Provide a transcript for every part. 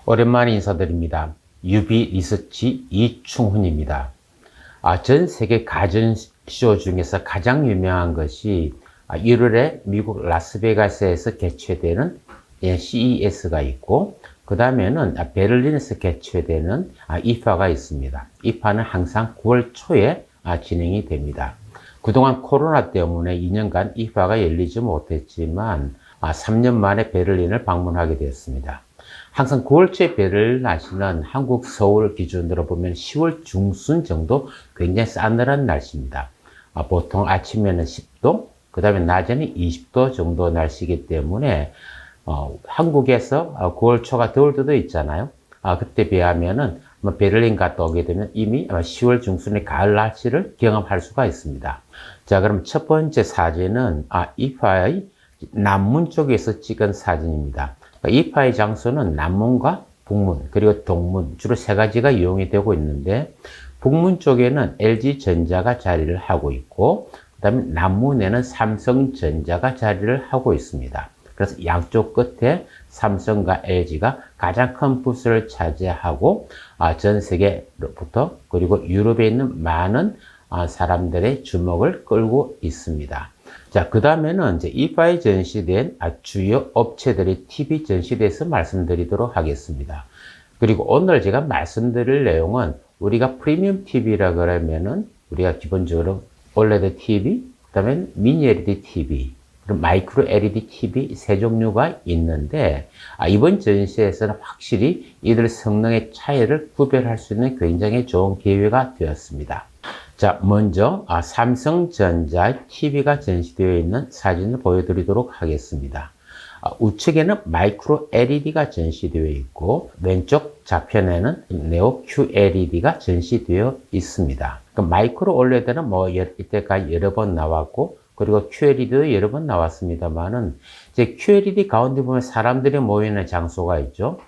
오랜만에 인사드립니다. UB 리서치 이충훈입니다. 전 세계 가전쇼 중에서 가장 유명한 것이 1월에 미국 라스베가스에서 개최되는 CES가 있고, 그 다음에는 베를린에서 개최되는 IFA가 있습니다. IFA는 항상 9월 초에 진행이 됩니다. 그동안 코로나 때문에 2년간 IFA가 열리지 못했지만 3년 만에 베를린을 방문하게 되었습니다. 항상 9월 초에 베를린 날씨는 한국 서울 기준으로 보면 10월 중순 정도 굉장히 싸늘한 날씨입니다. 보통 아침에는 10도, 그 다음에 낮에는 20도 정도 날씨이기 때문에 한국에서 9월 초가 더울 때도 있잖아요. 그때 비하면은 베를린 갔다 오게 되면 이미 10월 중순의 가을 날씨를 경험할 수가 있습니다. 자, 그럼 첫 번째 사진은 IFA의 남문 쪽에서 찍은 사진입니다. IFA의 장소는 남문과 북문, 그리고 동문, 주로 세 가지가 이용이 되고 있는데, 북문 쪽에는 LG전자가 자리를 하고 있고, 그 다음에 남문에는 삼성전자가 자리를 하고 있습니다. 그래서 양쪽 끝에 삼성과 LG가 가장 큰 부스를 차지하고, 전 세계로부터, 그리고 유럽에 있는 많은 사람들의 주목을 끌고 있습니다. 자, 그 다음에는 이제 IFA에 전시된 주요 업체들의 TV 전시대에서 말씀드리도록 하겠습니다. 그리고 오늘 제가 말씀드릴 내용은 우리가 프리미엄 TV라 그러면은 우리가 기본적으로 OLED TV, 그 다음에 미니 LED TV, 그리고 마이크로 LED TV 세 종류가 있는데, 이번 전시에서는 확실히 이들 성능의 차이를 구별할 수 있는 굉장히 좋은 기회가 되었습니다. 자, 먼저 삼성전자 TV가 전시되어 있는 사진을 보여드리도록 하겠습니다. 우측에는 마이크로 LED가 전시되어 있고, 왼쪽 좌편에는 네오 QLED가 전시되어 있습니다. 마이크로 OLED는 이때까지 여러 번 나왔고, 그리고 QLED도 여러 번 나왔습니다만은, 이제 QLED 가운데 보면 사람들이 모이는 장소가 있죠.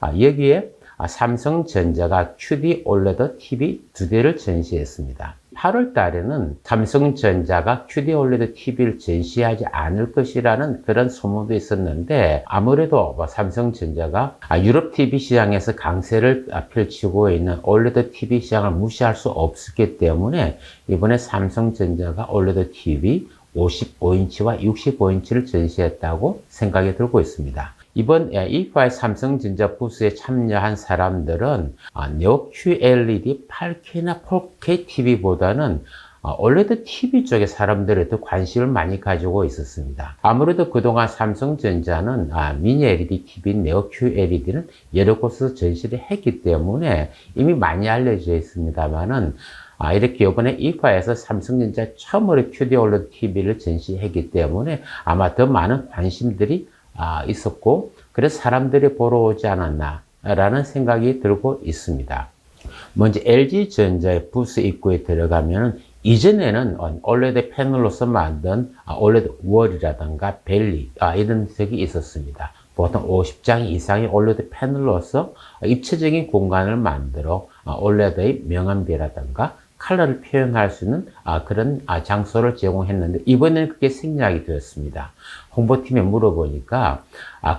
여기에 삼성전자가 QD OLED TV 두 대를 전시했습니다. 8월 달에는 삼성전자가 QD OLED TV를 전시하지 않을 것이라는 그런 소문도 있었는데, 아무래도 삼성전자가 유럽 TV 시장에서 강세를 펼치고 있는 OLED TV 시장을 무시할 수 없었기 때문에 이번에 삼성전자가 OLED TV 55인치와 65인치를 전시했다고 생각이 들고 있습니다. 이번 IFA의 삼성전자 부스에 참여한 사람들은 네오 QLED 8K나 4K TV보다는 OLED TV 쪽에 사람들이 더 관심을 많이 가지고 있었습니다. 아무래도 그동안 삼성전자는 미니 LED TV, 네오 QLED는 여러 곳에서 전시를 했기 때문에 이미 많이 알려져 있습니다만은, 이렇게 이번에 IFA에서 삼성전자 처음으로 QD OLED TV를 전시했기 때문에 아마 더 많은 관심들이 있었고, 그래서 사람들이 보러 오지 않았나 라는 생각이 들고 있습니다. 먼저 LG전자의 부스 입구에 들어가면 이전에는 OLED 패널로서 만든 OLED 월이라든가 벨리 이런 색이 있었습니다. 보통 50장 이상의 OLED 패널로서 입체적인 공간을 만들어 OLED의 명암비라든가 컬러를 표현할 수 있는 그런 장소를 제공했는데, 이번에는 그게 생략이 되었습니다. 홍보팀에 물어보니까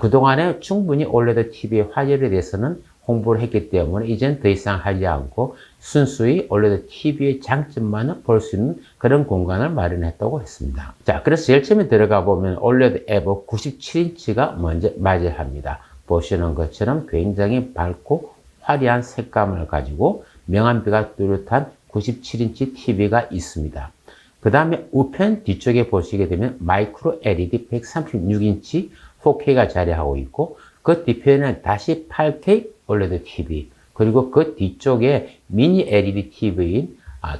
그동안에 충분히 OLED TV의 화제에 대해서는 홍보를 했기 때문에 이제는 더 이상 하지 않고 순수히 OLED TV의 장점만을 볼 수 있는 그런 공간을 마련했다고 했습니다. 자, 그래서 제일 처음에 들어가 보면 OLED EVO 97인치가 먼저 맞이합니다. 보시는 것처럼 굉장히 밝고 화려한 색감을 가지고 명암비가 뚜렷한 97인치 TV가 있습니다. 그 다음에 우편 뒤쪽에 보시게 되면 마이크로 LED 136인치 4K가 자리하고 있고, 그 뒤편에는 다시 8K OLED TV, 그리고 그 뒤쪽에 미니 LED TV인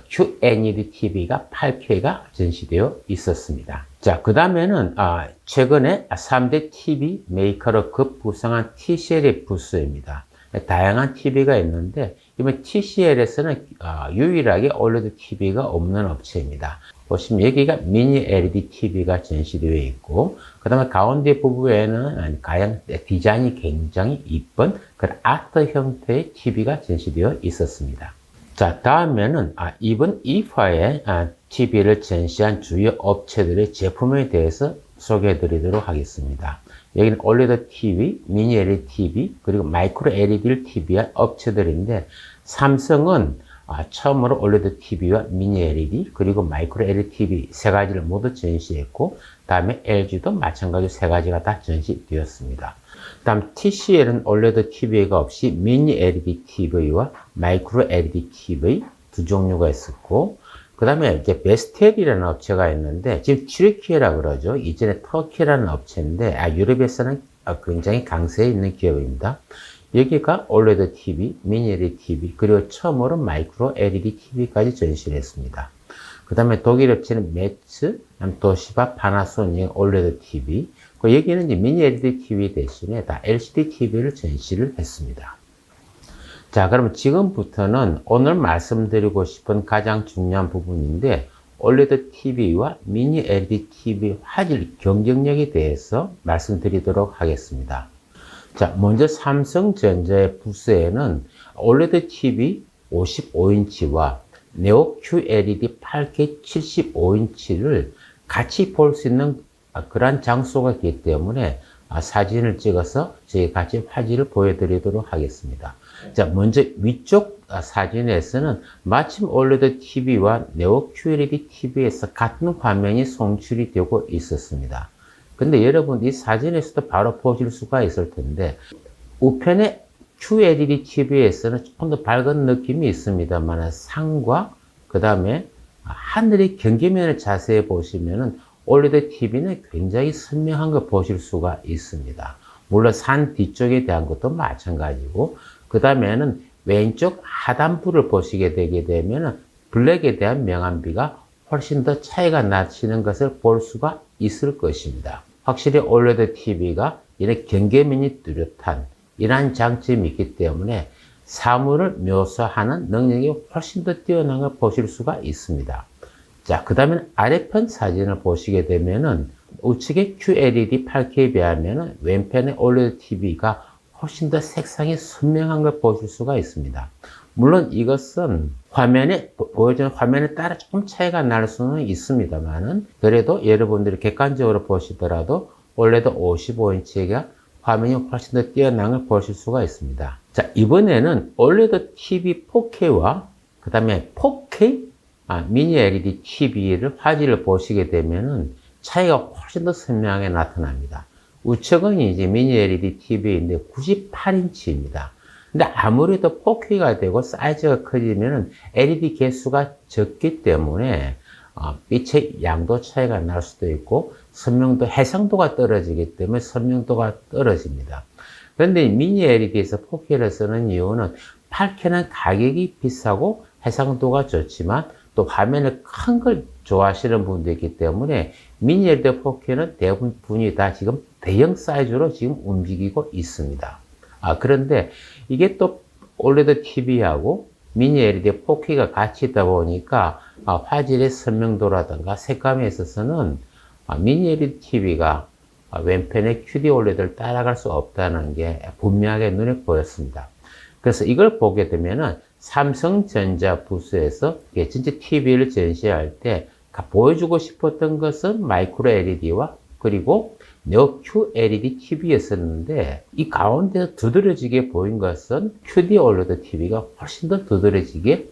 QLED TV가 8K가 전시되어 있었습니다. 자, 그 다음에는 최근에 3대 TV 메이커로 급부상한 TCL의 부스입니다. 다양한 TV가 있는데, 이번 TCL에서는 유일하게 OLED TV가 없는 업체입니다. 보시면 여기가 미니 LED TV가 전시되어 있고, 그 다음에 가운데 부분에는 디자인이 굉장히 이쁜 그런 아트 형태의 TV가 전시되어 있었습니다. 자, 다음에는 이번 IFA에 TV를 전시한 주요 업체들의 제품에 대해서 소개해 드리도록 하겠습니다. 여기는 OLED TV, 미니 LED TV, 그리고 마이크로 LED TV의 업체들인데, 삼성은 처음으로 OLED TV와 미니 LED, 그리고 마이크로 LED TV 세 가지를 모두 전시했고, 다음에 LG도 마찬가지로 세 가지가 다 전시되었습니다. 다음 TCL은 OLED TV가 없이 미니 LED TV와 마이크로 LED TV 두 종류가 있었고, 그 다음에 이제 베스텔이라는 업체가 있는데, 지금 튀르키예라 그러죠. 이전에 터키라는 업체인데, 유럽에서는 굉장히 강세에 있는 기업입니다. 여기가 OLED TV, 미니 LED TV, 그리고 처음으로 마이크로 LED TV까지 전시를 했습니다. 그 다음에 독일 업체는 매츠, 도시바, 파나소닉 OLED TV, 여기는 이제 미니 LED TV 대신에 다 LCD TV를 전시를 했습니다. 자, 그러면 지금부터는 오늘 말씀드리고 싶은 가장 중요한 부분인데, OLED TV와 미니 LED TV 화질 경쟁력에 대해서 말씀드리도록 하겠습니다. 자, 먼저 삼성전자의 부스에는 OLED TV 55인치와 네오 QLED 8K 75인치를 같이 볼 수 있는 그런 장소가 있기 때문에 사진을 찍어서 저희 같이 화질을 보여드리도록 하겠습니다. 자, 먼저 위쪽 사진에서는 마침 OLED TV와 네오 QLED TV에서 같은 화면이 송출이 되고 있었습니다. 근데 여러분 이 사진에서도 바로 보실 수가 있을 텐데, 우편의 QLED TV에서는 조금 더 밝은 느낌이 있습니다만, 상과 그 다음에 하늘의 경계면을 자세히 보시면은 OLED TV는 굉장히 선명한 걸 보실 수가 있습니다. 물론 산 뒤쪽에 대한 것도 마찬가지고, 그 다음에는 왼쪽 하단부를 보시게 되게 되면은 블랙에 대한 명암비가 훨씬 더 차이가 나시는 것을 볼 수가 있을 것입니다. 확실히 OLED TV가 이런 경계면이 뚜렷한 이러한 장점이 있기 때문에 사물을 묘사하는 능력이 훨씬 더 뛰어난 걸 보실 수가 있습니다. 자, 그 다음에 아래편 사진을 보시게 되면은 우측의 QLED 8K에 비하면은 왼편의 OLED TV가 훨씬 더 색상이 선명한 걸 보실 수가 있습니다. 물론 이것은 화면에, 보여주는 화면에 따라 조금 차이가 날 수는 있습니다만은, 그래도 여러분들이 객관적으로 보시더라도 OLED 55인치가 화면이 훨씬 더 뛰어난 걸 보실 수가 있습니다. 자, 이번에는 OLED TV 4K와 그 다음에 4K 미니 LED TV를 화질을 보시게 되면은 차이가 훨씬 더 선명하게 나타납니다. 우측은 이제 미니 LED TV인데 98인치입니다. 근데 아무래도 4K가 되고 사이즈가 커지면은 LED 개수가 적기 때문에 빛의 양도 차이가 날 수도 있고, 선명도, 해상도가 떨어지기 때문에 선명도가 떨어집니다. 그런데 미니 LED에서 4K를 쓰는 이유는 8K는 가격이 비싸고 해상도가 좋지만 또 화면을 큰 걸 좋아하시는 분도 있기 때문에 미니 LED 4K는 대부분이 다 지금 대형 사이즈로 지금 움직이고 있습니다. 그런데 이게 또 OLED TV하고 미니 LED 4K가 같이 있다 보니까 화질의 선명도라든가 색감에 있어서는 미니 LED TV가 왼편의 QD OLED를 따라갈 수 없다는 게 분명하게 눈에 보였습니다. 그래서 이걸 보게 되면은 삼성전자 부스에서 진짜 TV를 전시할 때 보여주고 싶었던 것은 마이크로 LED와 그리고 네오 QLED TV였었는데, 이 가운데서 두드러지게 보인 것은 QD OLED TV가 훨씬 더 두드러지게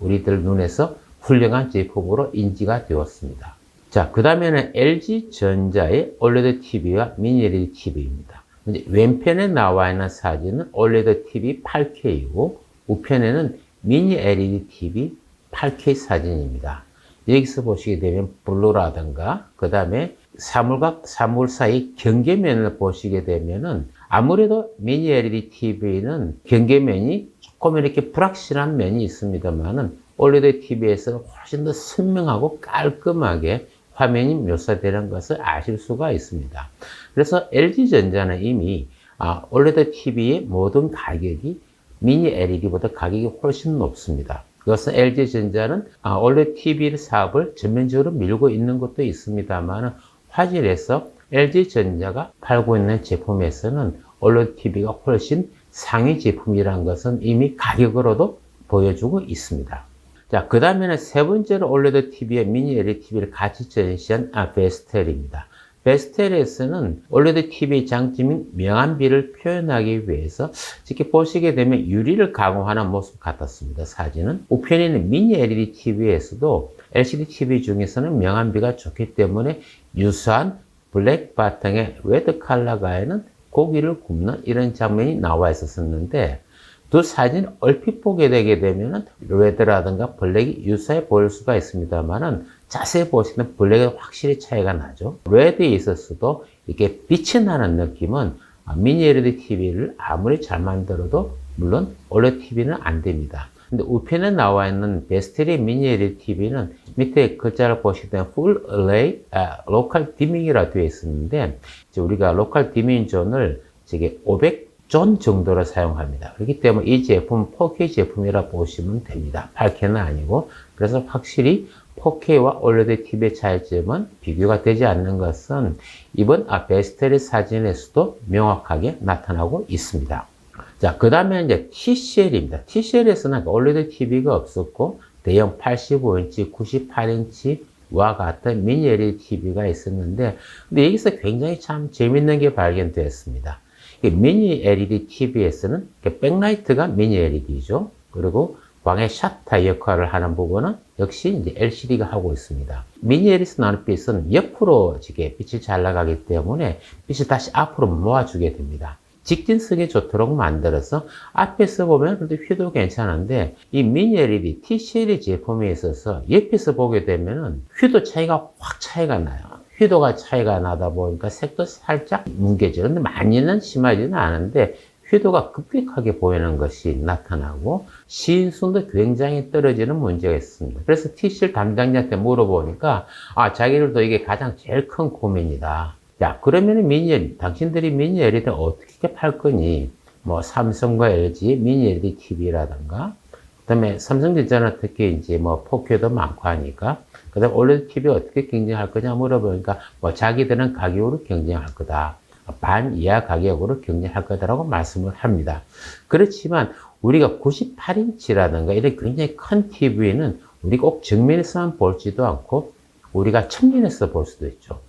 우리들 눈에서 훌륭한 제품으로 인지가 되었습니다. 자, 그 다음에는 LG전자의 OLED TV와 미니 LED TV입니다. 왼편에 나와 있는 사진은 OLED TV 8K이고 우편에는 미니 LED TV 8K 사진입니다. 여기서 보시게 되면 블루라든가 그 다음에 사물과 사물 사이 경계면을 보시게 되면은 아무래도 미니 LED TV는 경계면이 조금 이렇게 불확실한 면이 있습니다만은 OLED TV에서는 훨씬 더 선명하고 깔끔하게 화면이 묘사되는 것을 아실 수가 있습니다. 그래서 LG전자는 이미 OLED TV의 모든 가격이 미니 LED보다 가격이 훨씬 높습니다. 그것은 LG전자는 OLED TV 사업을 전면적으로 밀고 있는 것도 있습니다만 화질에서 LG전자가 팔고 있는 제품에서는 OLED TV가 훨씬 상위 제품이라는 것은 이미 가격으로도 보여주고 있습니다. 자, 그 다음에는 세 번째로 OLED TV와 미니 LED TV를 같이 전시한 베스텔입니다. 베스텔에서는 OLED TV의 장점인 명암비를 표현하기 위해서 이렇게 보시게 되면 유리를 가공하는 모습 같았습니다. 사진은. 우편에는 미니 LED TV에서도 LCD TV 중에서는 명암비가 좋기 때문에 유사한 블랙 바탕에 레드 컬러 가에는 고기를 굽는 이런 장면이 나와 있었는데 두 사진을 얼핏 보게 되게 되면 레드라든가 블랙이 유사해 보일 수가 있습니다만은 자세히 보시면 블랙은 확실히 차이가 나죠. 레드에 있어서도 이렇게 빛이 나는 느낌은 미니 LED TV를 아무리 잘 만들어도 물론 OLED TV는 안 됩니다. 근데 우편에 나와 있는 베스텔의 미니 LED TV는 밑에 글자를 보시게 되면 Full Array Local Dimming이라고 되어 있었는데 우리가 로컬 디밍 존을 500존 정도로 사용합니다. 그렇기 때문에 이 제품 4K 제품이라 보시면 됩니다. 8K는 아니고. 그래서 확실히 4K와 OLED TV의 차이점은 비교가 되지 않는 것은 이번 베스텔의 사진에서도 명확하게 나타나고 있습니다. 자, 그 다음에 이제 TCL입니다. TCL에서는 OLED TV가 없었고, 대형 85인치, 98인치와 같은 미니 LED TV가 있었는데, 근데 여기서 굉장히 참 재밌는 게 발견되었습니다. 미니 LED TV에서는 백라이트가 미니 LED죠. 그리고 광의 샤터 역할을 하는 부분은 역시 이제 LCD가 하고 있습니다. 미니 LED에서 나오는 빛은 옆으로 빛이 잘 나가기 때문에 빛이 다시 앞으로 모아주게 됩니다. 직진성이 좋도록 만들어서 앞에서 보면 그래도 휘도 괜찮은데 이 미니 LED TCL 제품에 있어서 옆에서 보게 되면은 휘도 차이가 확 차이가 나요. 휘도가 차이가 나다 보니까 색도 살짝 뭉개져요. 근데 많이는 심하지는 않은데 휘도가 급격하게 보이는 것이 나타나고 시인성도 굉장히 떨어지는 문제가 있습니다. 그래서 TCL 담당자한테 물어보니까 자기들도 이게 가장 제일 큰 고민이다. 야, 그러면은 당신들이 미니 LED 어떻게 팔 거니? 뭐, 삼성과 LG 미니 LED TV라든가, 그 다음에 삼성전자는 특히 이제 뭐, 4K도 많고 하니까, 그 다음에 OLED TV 어떻게 경쟁할 거냐 물어보니까, 뭐, 자기들은 가격으로 경쟁할 거다. 반 이하 가격으로 경쟁할 거다라고 말씀을 합니다. 그렇지만, 우리가 98인치라든가 이런 굉장히 큰 TV는 우리 꼭 정면에서만 보지도 않고, 우리가 측면에서 볼 수도 있죠.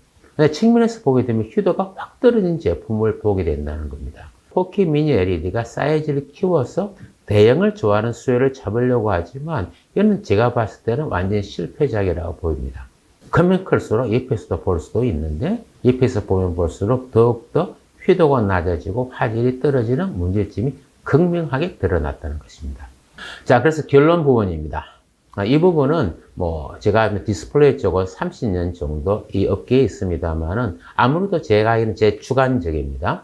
측면에서 보게 되면 휘도가 확 떨어진 제품을 보게 된다는 겁니다. 4K 미니 LED가 사이즈를 키워서 대형을 좋아하는 수요를 잡으려고 하지만 이거는 제가 봤을 때는 완전 실패작이라고 보입니다. 크면 클수록 옆에서도 볼 수도 있는데 옆에서 보면 볼수록 더욱더 휘도가 낮아지고 화질이 떨어지는 문제점이 극명하게 드러났다는 것입니다. 자, 그래서 결론 부분입니다. 이 부분은 제가 디스플레이 쪽은 30년 정도 이 업계에 있습니다만은 아무래도 제가 알기는 제 주관적입니다.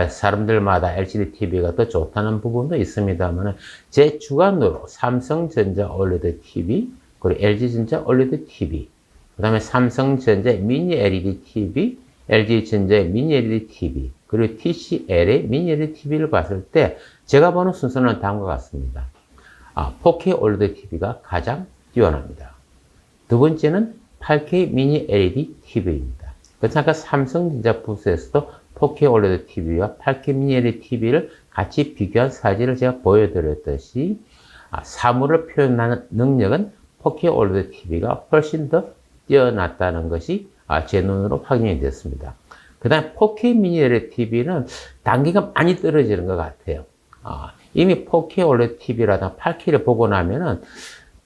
사람들마다 LCD TV가 더 좋다는 부분도 있습니다만은 제 주관으로 삼성전자 OLED TV, 그리고 LG전자 OLED TV, 그 다음에 삼성전자 미니 LED TV, LG전자의 미니 LED TV, 그리고 TCL의 미니 LED TV를 봤을 때 제가 보는 순서는 다음과 같습니다. 4K OLED TV가 가장 뛰어납니다. 두 번째는 8K 미니 LED TV입니다. 그래서 아까 삼성전자 부스에서도 4K OLED TV와 8K 미니 LED TV를 같이 비교한 사진을 제가 보여드렸듯이 사물을 표현하는 능력은 4K OLED TV가 훨씬 더 뛰어났다는 것이 제 눈으로 확인이 됐습니다. 그 다음에 4K 미니 LED TV는 단계가 많이 떨어지는 것 같아요. 이미 4K OLED TV라든가 8K를 보고 나면은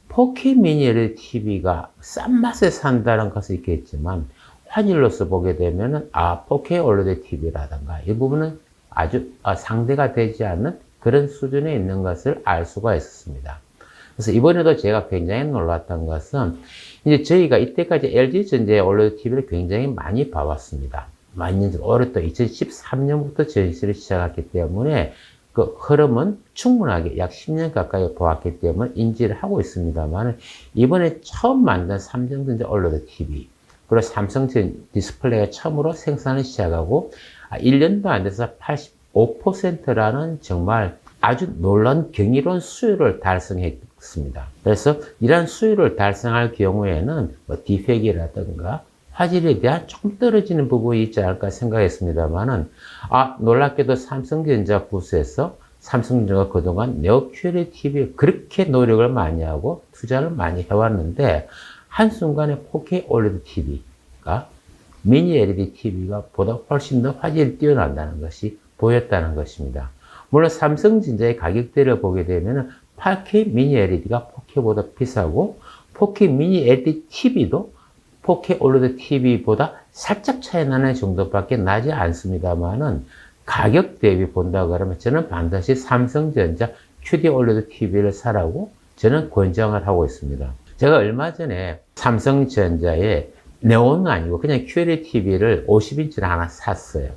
4K 미니 LED TV가 싼 맛에 산다는 것은 있겠지만 환율로서 보게 되면은 4K OLED TV라든가 이 부분은 아주 상대가 되지 않는 그런 수준에 있는 것을 알 수가 있었습니다. 그래서 이번에도 제가 굉장히 놀랐던 것은 이제 저희가 이때까지 LG전자의 OLED TV를 굉장히 많이 봐왔습니다. 오랫동안 2013년부터 전시를 시작했기 때문에 그 흐름은 충분하게 약 10년 가까이 보았기 때문에 인지를 하고 있습니다만 이번에 처음 만든 삼성전자 OLED TV 그리고 삼성 디스플레이가 처음으로 생산을 시작하고 1년도 안 돼서 85%라는 정말 아주 놀라운 경이로운 수율을 달성했습니다. 그래서 이러한 수율을 달성할 경우에는 디펙이라든가 화질에 대한 조금 떨어지는 부분이 있지 않을까 생각했습니다만은 놀랍게도 삼성전자 부스에서 삼성전자가 그동안 네오 QLED TV에 그렇게 노력을 많이 하고 투자를 많이 해왔는데 한순간에 4K OLED TV가 미니 LED TV가 보다 훨씬 더 화질이 뛰어난다는 것이 보였다는 것입니다. 물론 삼성전자의 가격대를 보게 되면 8K 미니 LED가 4K보다 비싸고 4K 미니 LED TV도 4K OLED TV보다 살짝 차이 나는 정도밖에 나지 않습니다만은 가격 대비 본다 그러면 저는 반드시 삼성전자 QD OLED TV를 사라고 저는 권장을 하고 있습니다. 제가 얼마 전에 삼성전자의 네온은 아니고 그냥 QLED TV를 50인치를 하나 샀어요.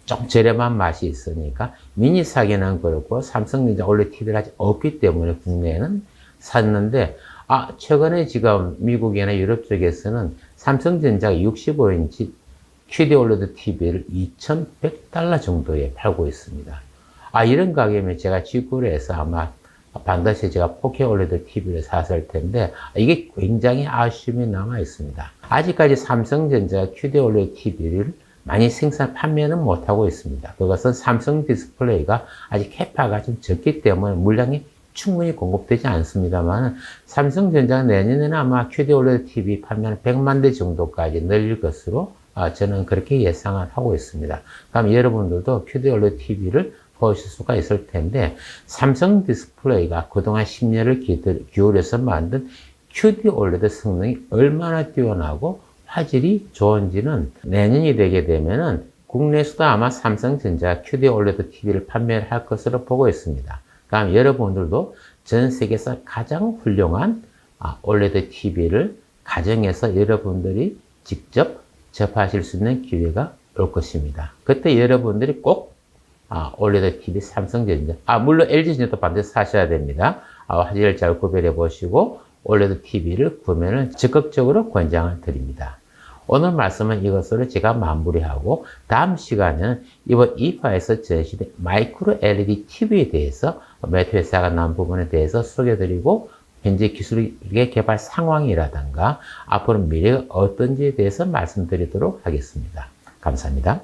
좀 저렴한 맛이 있으니까 미니 사기는 그렇고 삼성전자 OLED TV를 아직 없기 때문에 국내에는 샀는데 최근에 지금 미국이나 유럽 쪽에서는 삼성전자가 65인치 QD OLED TV를 $2,100 정도에 팔고 있습니다. 이런 가격이면 제가 직구를 해서 아마 반드시 제가 4K OLED TV를 샀을 텐데 이게 굉장히 아쉬움이 남아 있습니다. 아직까지 삼성전자 QD OLED TV를 많이 판매는 못하고 있습니다. 그것은 삼성 디스플레이가 아직 캐파가 좀 적기 때문에 물량이 충분히 공급되지 않습니다만 삼성전자가 내년에는 아마 QD OLED TV 판매는 100만 대 정도까지 늘릴 것으로 저는 그렇게 예상을 하고 있습니다. 그럼 여러분들도 QD OLED TV를 보실 수가 있을 텐데 삼성 디스플레이가 그동안 10년을 기울여서 만든 QD OLED 성능이 얼마나 뛰어나고 화질이 좋은지는 내년이 되게 되면은 국내에서도 아마 삼성전자 QD OLED TV를 판매를 할 것으로 보고 있습니다. 그럼 여러분들도 전 세계에서 가장 훌륭한 OLED TV를 가정에서 여러분들이 직접 접하실 수 있는 기회가 올 것입니다. 그때 여러분들이 꼭 OLED TV 삼성전자, 물론 LG전자도 반드시 사셔야 됩니다. 화질을 잘 구별해 보시고 OLED TV를 구매를 적극적으로 권장을 드립니다. 오늘 말씀은 이것으로 제가 마무리하고 다음 시간에는 이번 이파에서 제시된 마이크로 LED TV에 대해서 매트 회사가 나온 부분에 대해서 소개해드리고 현재 기술의 개발 상황이라든가 앞으로 미래가 어떤지에 대해서 말씀드리도록 하겠습니다. 감사합니다.